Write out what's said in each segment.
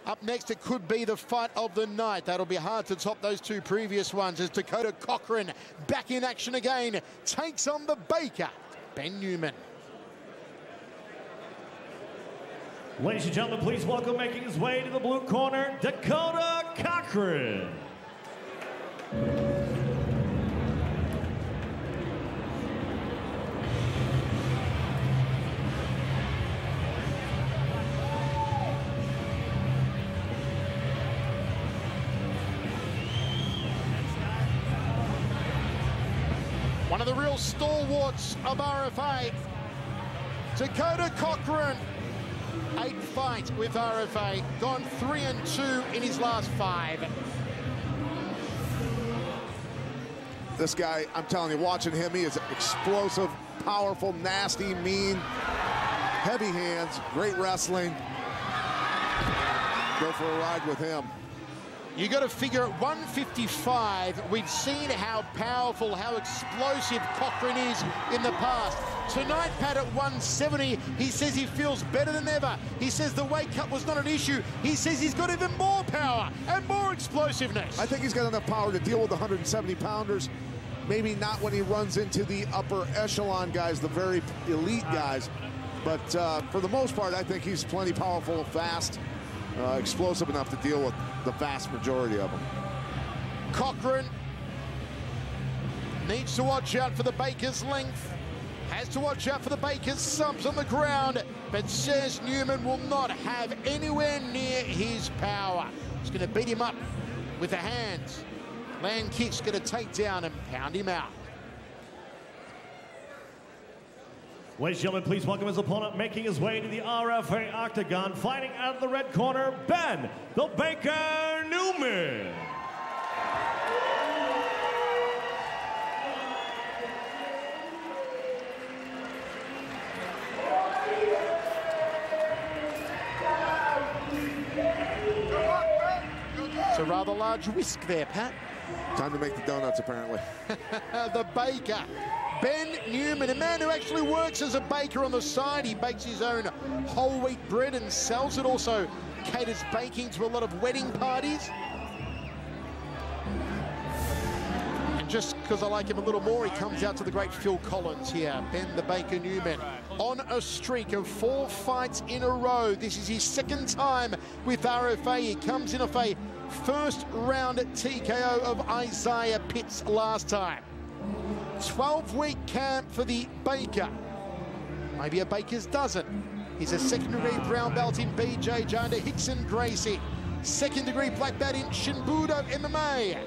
Up next, it could be the fight of the night. That'll be hard to top those two previous ones as Dakota Cochrane, back in action again, takes on the Baker, Ben Neumann. Ladies and gentlemen, please welcome, making his way to the blue corner, Dakota Cochrane. One of the real stalwarts of RFA, Dakota Cochrane. 8 fights with RFA, gone 3-2 in his last 5. This guy, I'm telling you, watching him, he is explosive, powerful, nasty, mean, heavy hands, great wrestling. Go for a ride with him. You got to figure at 155, we've seen how powerful, how explosive Cochrane is in the past. Tonight, Pat, at 170, he says he feels better than ever. He says the weight cut was not an issue. He says he's got even more power and more explosiveness. I think he's got enough power to deal with the 170-pounders. Maybe not when he runs into the upper echelon guys, the very elite guys. But for the most part, I think he's plenty powerful, fast, explosive enough to deal with the vast majority of them. Cochrane needs to watch out for the Baker's length, has to watch out for the Baker's sumps on the ground, but says Neumann will not have anywhere near his power. He's going to beat him up with the hands. Land kicks, going to take down and pound him out. Ladies and gentlemen, please welcome his opponent, making his way to the RFA octagon, fighting out of the red corner, Ben the Baker Neumann. It's a rather large whisk there, Pat. Time to make the donuts, apparently. The Baker, Ben Neumann, a man who actually works as a baker on the side. He bakes his own whole wheat bread and sells it. Also caters baking to a lot of wedding parties. And just because I like him a little more, he comes out to the great Phil Collins here. Ben the Baker Neumann on a streak of 4 fights in a row. This is his 2nd time with RFA. He comes in off a first round TKO of Isaiah Pitts last time. 12-week camp for the Baker. Maybe a baker's dozen. He's a 2nd degree brown belt in BJJ under Hickson Gracie. 2nd degree black belt in Shinbudo MMA.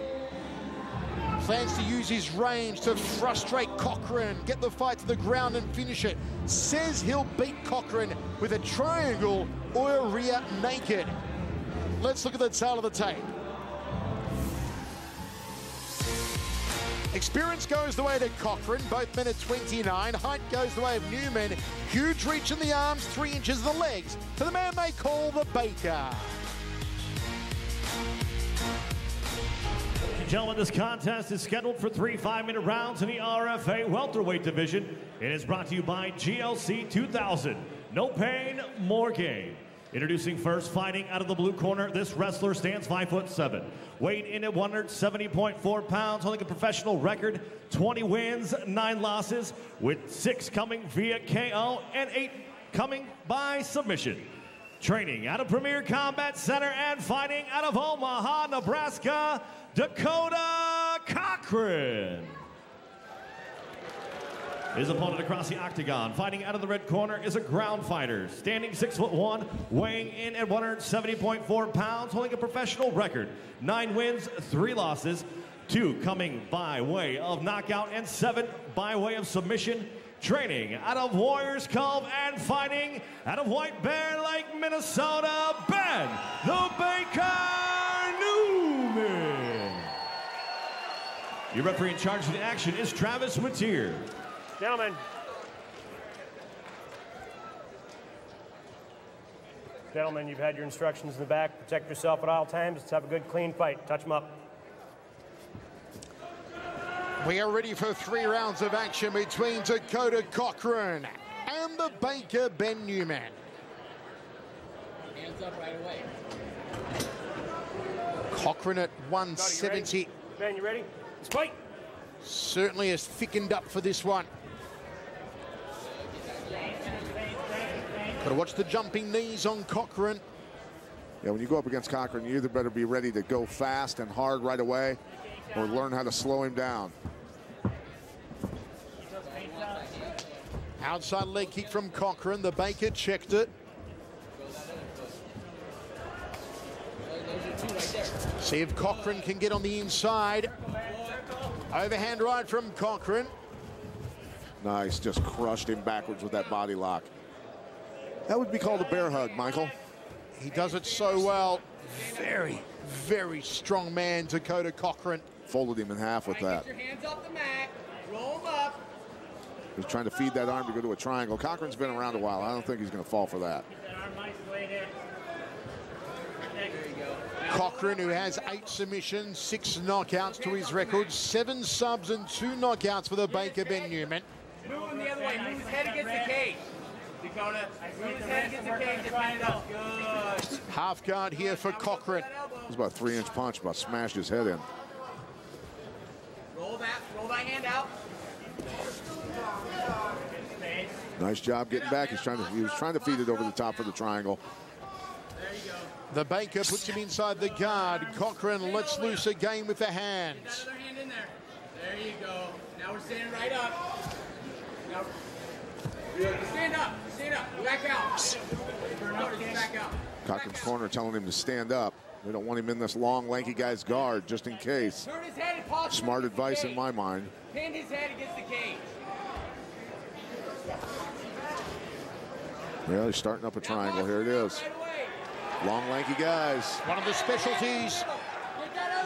Plans to use his range to frustrate Cochrane, get the fight to the ground and finish it. Says he'll beat Cochrane with a triangle or a rear naked. Let's look at the tail of the tape. Experience goes the way to Cochrane, both men at 29. Height goes the way of Neumann. Huge reach in the arms, 3 inches in the legs, to the man they call the Baker. Ladies and gentlemen, this contest is scheduled for 3 5-minute rounds in the RFA welterweight division. It is brought to you by GLC 2000. No pain, more gain. Introducing first, fighting out of the blue corner, this wrestler stands 5'7", weighed in at 170.4 pounds, holding a professional record, 20 wins, 9 losses, with 6 coming via KO and 8 coming by submission. Training out of Premier Combat Center and fighting out of Omaha, Nebraska, Dakota Cochrane. His opponent across the octagon, fighting out of the red corner, is a ground fighter, standing 6'1", weighing in at 170.4 pounds, holding a professional record, 9 wins, 3 losses, 2 coming by way of knockout and 7 by way of submission. Training out of Warriors Cove and fighting out of White Bear Lake, Minnesota, Ben the Baker Neumann. Your referee in charge of the action is Travis Mateer. Gentlemen, you've had your instructions in the back. Protect yourself at all times. Let's have a good, clean fight. Touch them up. We are ready for 3 rounds of action between Dakota Cochrane and the Baker, Ben Neumann. Hands up right away. Cochrane at 170. Ben, you ready? Spike. Certainly has thickened up for this one. Got to watch the jumping knees on Cochrane. Yeah, when you go up against Cochrane, you either better be ready to go fast and hard right away or learn how to slow him down. Outside leg kick from Cochrane. The Baker checked it. See if Cochrane can get on the inside. Overhand right from Cochrane. Nice, just crushed him backwards with that body lock. That would be called a bear hug, Michael. He does it so well. Very, very strong man, Dakota Cochrane. Folded him in half with that. Get your hands off the mat. Roll them up. He was trying to feed that arm to go to a triangle. Cochrane's been around a while. I don't think he's going to fall for that. Cochrane, who has 8 submissions, 6 knockouts to his record, 7 subs and 2 knockouts for the Baker, Ben Neumann. Move him the other way. Move his head against the cage. Dakota, move his head against the cage. Just stand up. Good. Half guard here for Cochrane. It was about a 3-inch punch, about smashed his head in. Roll that hand out. Nice job getting back. He was trying to feed it over the top for the triangle. There you go. The Baker puts him inside the guard. Cochrane lets loose again with the hands. Another hand in there. There you go. Now we're standing right up. Now, stand up. Stand up. Back out. Back out. Cochrane's corner telling him to stand up. They don't want him in this long, lanky guy's guard, just in case. Turn his head and posture. Smart advice in my mind. Pin his head against the cage. Well, he's starting up a triangle. Here it is. Long, lanky guys. One of the specialties.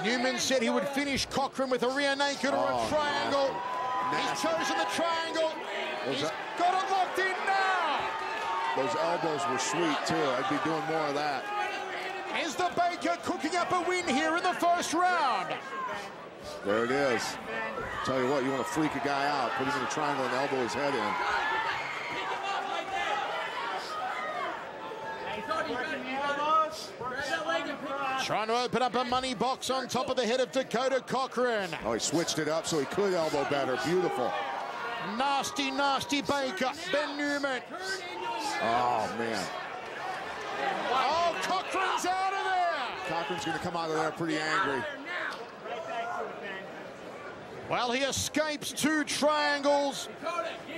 Neumann said he would finish Cochrane with a rear naked or a triangle. He's chosen the triangle. He's got it locked in now. Those elbows were sweet, too. I'd be doing more of that. Is the Baker cooking up a win here in the first round? There it is. Tell you what, you want to freak a guy out, put him in a triangle and elbow his head in. Trying to open up a money box on top of the head of Dakota Cochrane. Oh, he switched it up so he could elbow better. Beautiful. Nasty, nasty Baker. Ben Neumann. Oh, man. Oh, Cochrane's out of there. Cochrane's going to come out of there pretty angry. Well, he escapes 2 triangles.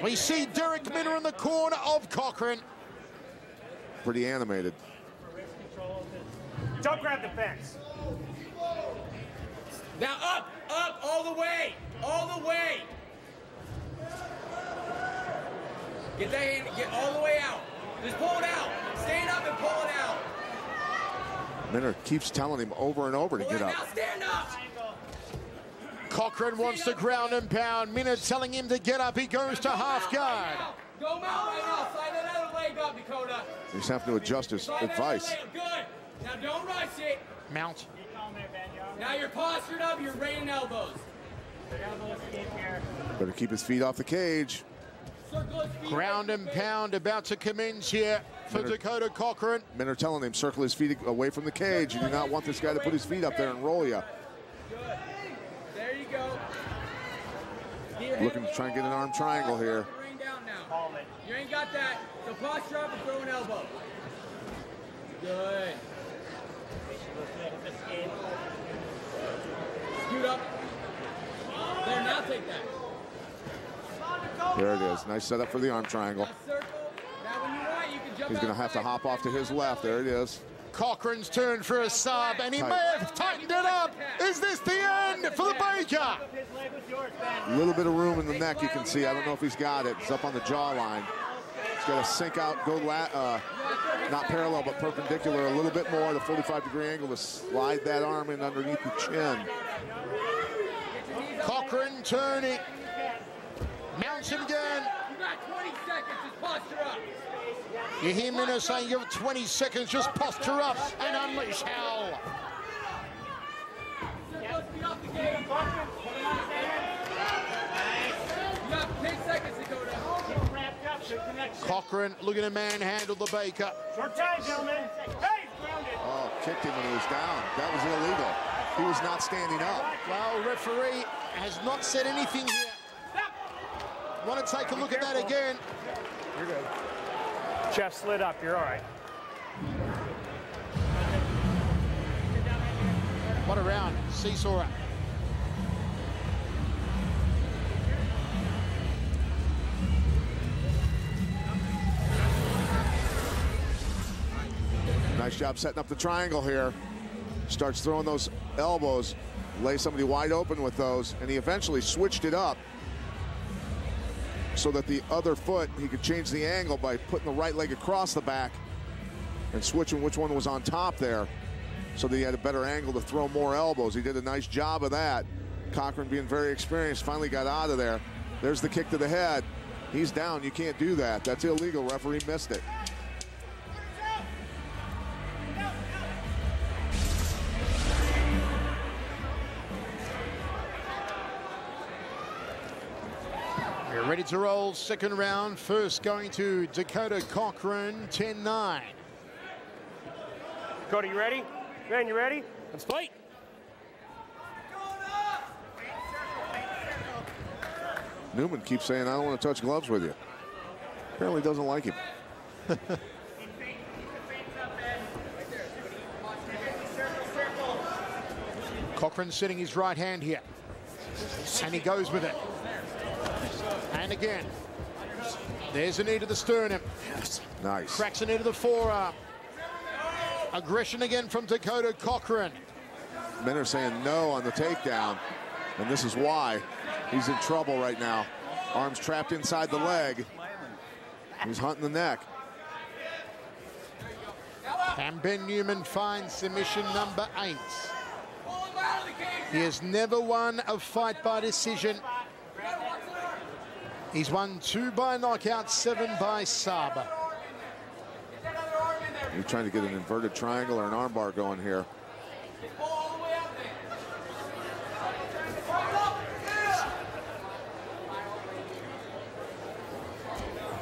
We see Derek Minner in the corner of Cochrane. Pretty animated. Don't grab the fence. Now up, all the way, all the way. Get that hand, get all the way out. Just pull it out. Stand up and pull it out. Minner keeps telling him over and over to get up. Now stand up. Cochrane wants to ground and pound. Minner telling him to get up. He goes to half guard. Go mount right now. Slide that other leg up, Dakota. He's having to adjust his advice. Good. Now don't rush it. Mount. Now you're postured up. You're raining elbows. Better keep his feet off the cage. Ground and pound about to commence here for Dakota Cochrane. Minner telling him circle his feet away from the cage. You do not want this guy to put his feet up there and roll you. Good. There you go. Looking to try and get an arm triangle here. Rain down now. You ain't got that. So posture up and throw an elbow. Good. Scoot up. There, now take that. There it is. Nice setup for the arm triangle. Circle. Now when you want, you can jump. He's going to have to hop off to his left. There it is. Cochrane's turn for a sub, and he may have tightened it up. Is this the end for the Baker? A little bit of room in the neck, you can see. I don't know if he's got it. It's up on the jawline. He's got to sink out, go not parallel, but perpendicular a little bit more at a 45-degree angle to slide that arm in underneath the chin. Cochrane turning. Mounts him again. You got 20 seconds. Just posture up. You hear Minner saying you have 20 seconds, just posture up and unleash hell. You got 10 seconds, Dakota. Cochrane looking to manhandle the Baker. Short time, gentlemen. Hey, grounded. Oh, kicked him when he was down. That was illegal. He was not standing up. Well, referee has not said anything here. Want to take a look at that again. You're good. Jeff slid up. You're all right. What a round. Seesaw. Nice job setting up the triangle here. Starts throwing those elbows, lay somebody wide open with those, and he eventually switched it up so that the other foot, he could change the angle by putting the right leg across the back and switching which one was on top there so that he had a better angle to throw more elbows. He did a nice job of that. Cochrane, being very experienced, finally got out of there. There's the kick to the head. He's down. You can't do that. That's illegal. Referee missed it. We're ready to roll. Second round. First going to Dakota Cochrane, 10-9. Dakota, you ready? Ben, you ready? Let's fight. Neumann keeps saying, I don't want to touch gloves with you. Apparently doesn't like him. Cochrane setting his right hand here. And he goes with it. And again. There's a knee to the sternum. Nice. Cracks a knee to the forearm. Aggression again from Dakota Cochrane. Men are saying no on the takedown, and this is why. He's in trouble right now. Arms trapped inside the leg. He's hunting the neck. And Ben Neumann finds submission number 8. He has never won a fight by decision. He's won 2 by knockout, 7 by sub. He's trying to get an inverted triangle or an armbar going here.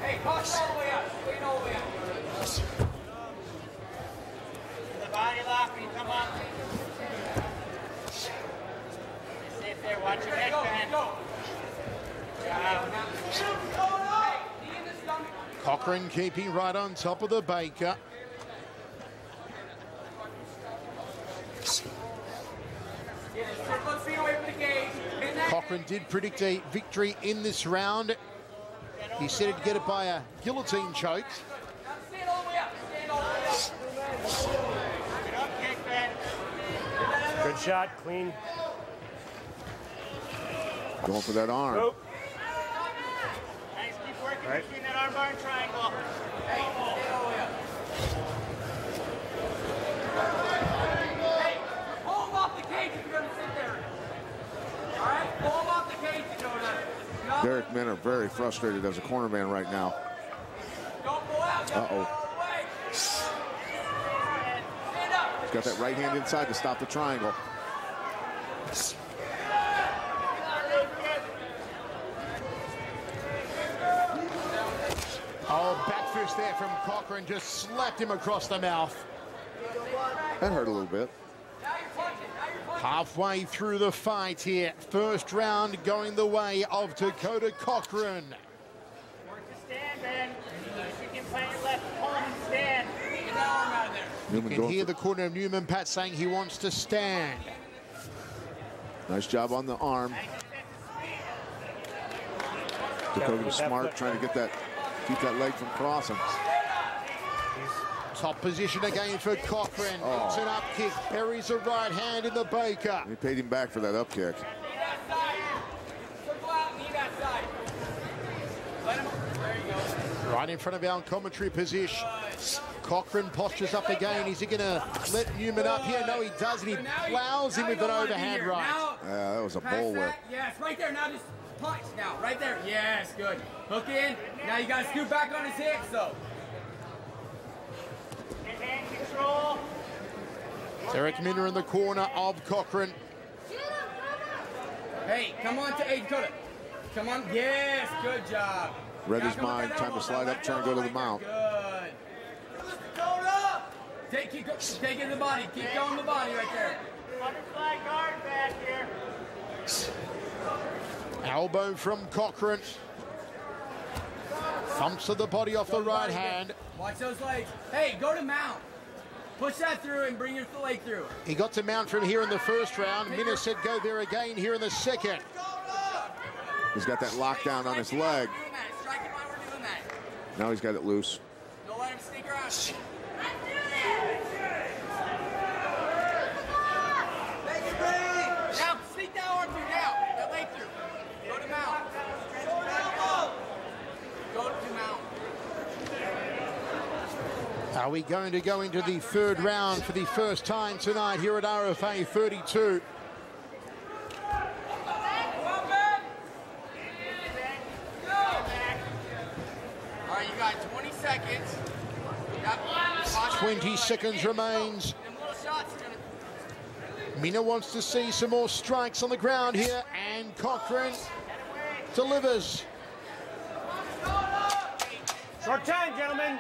Hey, push all the way up. Straight all the way up. The body lock when you come up. Stay there. Watch your head, man. Cochrane keeping right on top of the Baker. Cochrane did predict a victory in this round. He said he'd get it by a guillotine choke. Good shot, clean. Going for that arm. Oh. Nice, keep working Right. between that armbar and triangle. Hey, pull him off the cage if you're gonna sit there. All right, pull him off the cage, Dakota. Derek Men are very frustrated as a cornerman right now. Don't pull out. Uh-oh. Stand up. He's got that right hand inside to stop the triangle. Oh, back fist there from Cochrane, just slapped him across the mouth. That hurt a little bit. Now you're punching. Now you're punching. Halfway through the fight here. First round going the way of Dakota Cochrane. Work to stand, Ben. If you can plant your left palm and stand. Get that arm out of there. Neumann You can going hear for- the corner of Neumann, Pat, saying he wants to stand. Nice job on the arm. Dakota's smart, trying to get that, keep that leg from crossing. Top position again for Cochrane. It's an up kick. Buries a right hand in the Baker. He paid him back for that up kick. Knee that side. Circle out, knee that side. Let him. There you go. Right in front of our commentary position. Cochrane postures up again. Is he going to let Neumann up here? No, he doesn't. He plows him with an overhand right. Yeah, that was a Pass bull whip. that. Yes, right there. Now just punch. Now, right there. Yes, good. Hook in. Now you got to scoot back on his hips, though. Hand control. Derek Minner in the corner of Cochrane. Hey, come on to Dakota. Come on. Yes, good job. Read Now his come with mind. that Time to elbow, slide that up, try and go to the elbow right mount. there. Good. Dakota. Take it to the body. Keep going the body right there. Butterfly guard back here. Elbow from Cochrane. Thumps to the body off the right hand. Watch those legs. Hey, go to mount. Push that through and bring your leg through. He got to mount from here in the first round. Minna said go there again here in the second. He's got that lockdown on his leg. Strike it while we're doing that. Now he's got it loose. Don't let him sneak around. Now, sneak that arm through now. That leg through. Go to mount. Go to mount. Are we going to go into the third round for the first time tonight here at RFA 32? All right, you got 20 seconds. 20 seconds remains. Minna wants to see some more strikes on the ground here, and Cochrane delivers. Short time, gentlemen.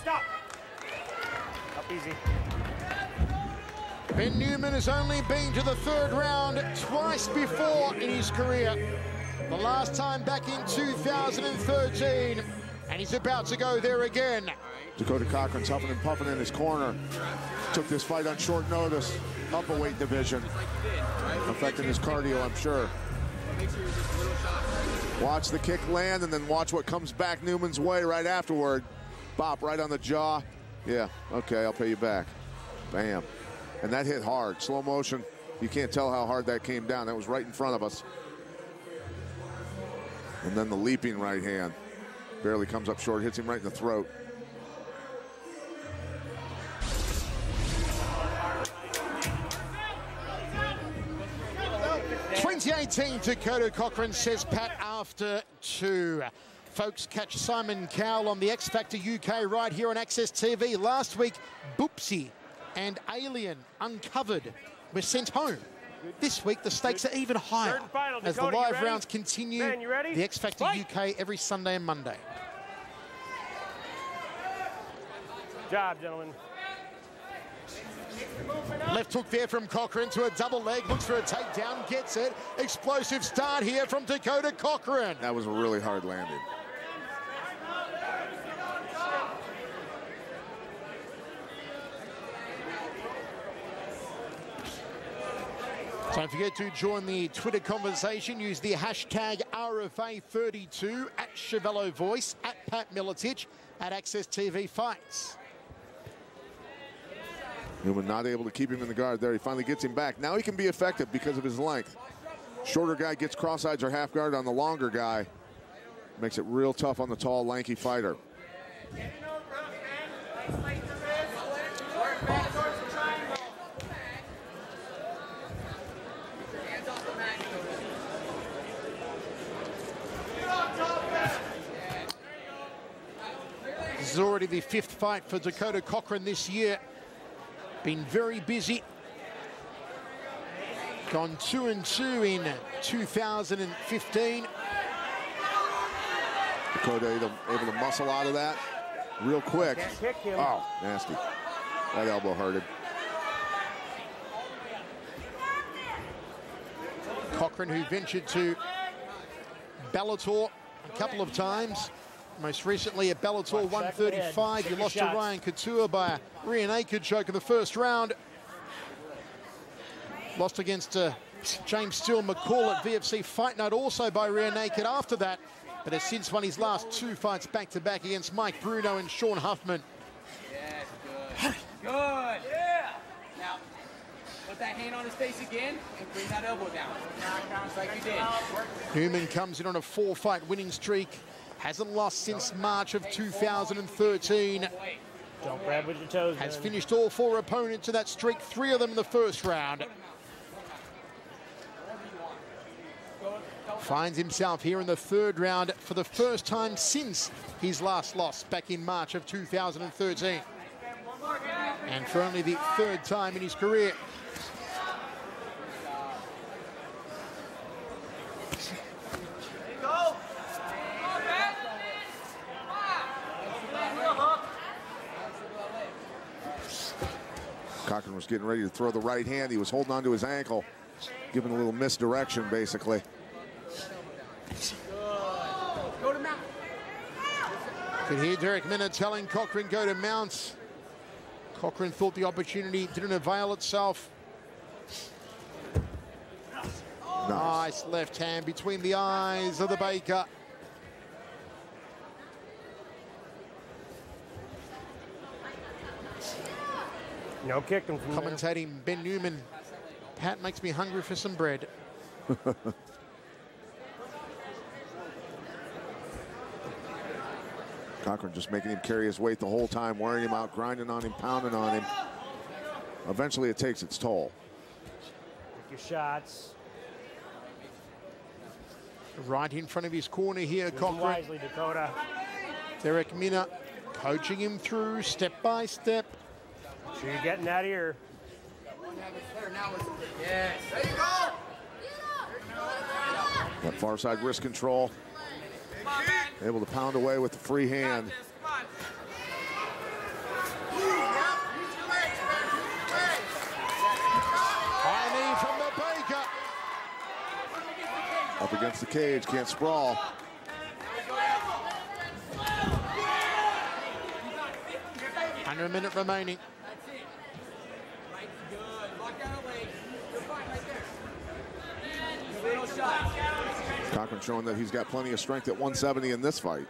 Stop. Up easy. Ben Neumann has only been to the third round twice before in his career. The last time back in 2013, and he's about to go there again. Dakota Cochrane's huffing and puffing in his corner. Took this fight on short notice. Upper weight division. Affecting his cardio, I'm sure. Watch the kick land and then watch what comes back Neumann's way right afterward. Bop right on the jaw. Yeah, okay, I'll pay you back. Bam. And that hit hard. Slow motion. You can't tell how hard that came down. That was right in front of us. And then the leaping right hand. Barely comes up short, hits him right in the throat. '18, Dakota Cochrane, says Pat, after 2. Folks, catch Simon Cowell on the X Factor UK right here on Access TV. Last week, Boopsy and Alien Uncovered were sent home. This week, the stakes are even higher Final, as the Dakota, live rounds continue. Man, you ready? The X Factor UK every Sunday and Monday. Job, gentlemen. Left hook there from Cochrane to a double leg. Looks for a takedown, gets it. Explosive start here from Dakota Cochrane. That was a really hard landing. Don't forget to join the Twitter conversation. Use the hashtag RFA32 at Chevello Voice, at Pat Milicic, at Access TV Fights. Neumann not able to keep him in the guard there. He finally gets him back. Now he can be effective because of his length. Shorter guy gets cross-eyes or half guard on the longer guy. Makes it real tough on the tall, lanky fighter. This is already the 5th fight for Dakota Cochrane this year. Been very busy. Gone 2-2 in 2015. Dakota able to muscle out of that real quick. Kick him. Oh, nasty. That elbow hurted. Cochrane, who ventured to Bellator a couple of times. Most recently at Bellator 135, you lost to Ryan Couture by a rear naked choke in the first round. Lost against James Steele McCall at VFC Fight Night, also by rear naked after that, but has since won his last 2 fights back-to-back against Mike Bruno and Sean Huffman. Yes, good. Good. Yeah. Now, put that hand on his face again and bring that elbow down. Just like you did. Neumann comes in on a 4-fight winning streak. Hasn't lost since March of 2013. Don't grab with your toes. Has finished all 4 opponents in that streak, 3 of them in the first round. Finds himself here in the 3rd round for the first time since his last loss back in March of 2013. And for only the 3rd time in his career. Cochrane was getting ready to throw the right hand. He was holding on to his ankle, giving a little misdirection, basically. Go to mount. Could hear Derek Minna telling Cochrane go to mounts. Cochrane thought the opportunity didn't avail itself. Nice left hand between the eyes of the Baker. No kicking from Commentating Ben Neumann. Pat makes me hungry for some bread. Cochrane just making him carry his weight the whole time, wearing him out, grinding on him, pounding on him. Eventually it takes its toll. Take your shots. Right in front of his corner here, Cochrane. Wisely, Dakota. Derek Minna coaching him through step by step. Sure you're getting that ear. Yes. There you go. That far side wrist control. Able to pound away with the free hand. High knee from the Baker. Up against the cage, can't sprawl. Under a minute remaining. That's it. Right, good. Lock down the leg. You're fine right there. Little shot. Cochrane showing that he's got plenty of strength at 170 in this fight.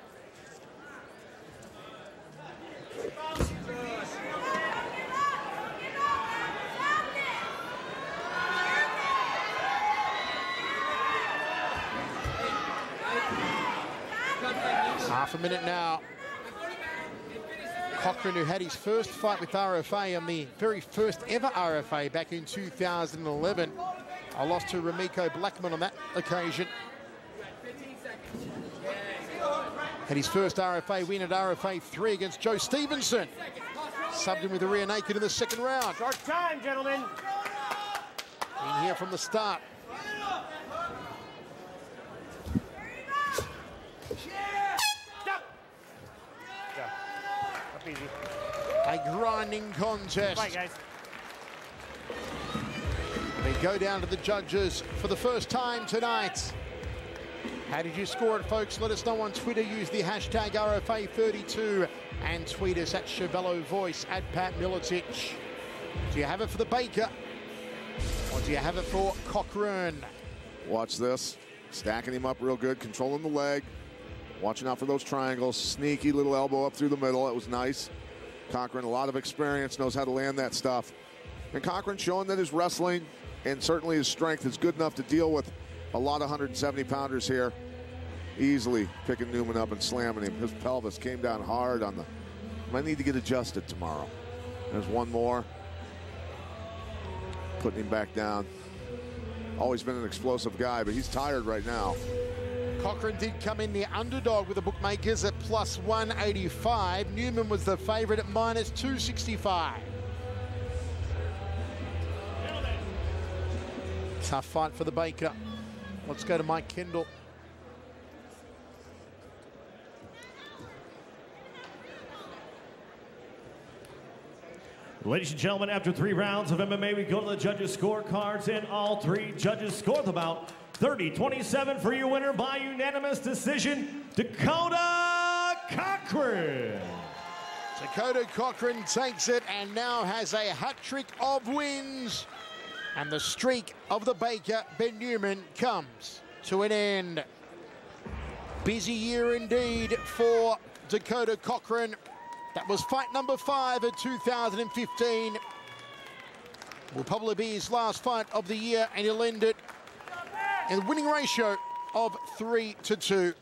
Half a minute now. Cochrane, who had his first fight with RFA on the very first ever RFA back in 2011. I lost to Ramiko Blackman on that occasion. Had his first RFA win at RFA 3 against Joe Stevenson. Subbed him with a rear naked in the second round. Short time, gentlemen. In here from the start. Stop. Yeah. Up easy. A grinding contest. Fight, guys. They go down to the judges for the first time tonight. How did you score it, folks? Let us know on Twitter. Use the hashtag RFA32 and tweet us at Chevello Voice, at Pat Milicic. Do you have it for the Baker? Or do you have it for Cochrane? Watch this. Stacking him up real good, controlling the leg. Watching out for those triangles. Sneaky little elbow up through the middle. That was nice. Cochrane, a lot of experience, knows how to land that stuff. And Cochrane showing that his wrestling and certainly his strength is good enough to deal with a lot of 170-pounders here. Easily picking Neumann up and slamming him. His pelvis came down hard on the... Might need to get adjusted tomorrow. There's one more. Putting him back down. Always been an explosive guy, but he's tired right now. Cochrane did come in the underdog with the bookmakers at plus 185. Neumann was the favorite at minus 265. Tough fight for the Baker. Let's go to Mike Kendall. Ladies and gentlemen, after 3 rounds of MMA, we go to the judges' scorecards, and all 3 judges score the bout. 30-27 for your winner by unanimous decision, Dakota Cochrane. Dakota Cochrane takes it and now has a hat trick of wins. And the streak of the Baker, Ben Neumann, comes to an end. Busy year indeed for Dakota Cochrane. That was fight number 5 of 2015. Will probably be his last fight of the year, and he'll end it in a winning ratio of 3-2.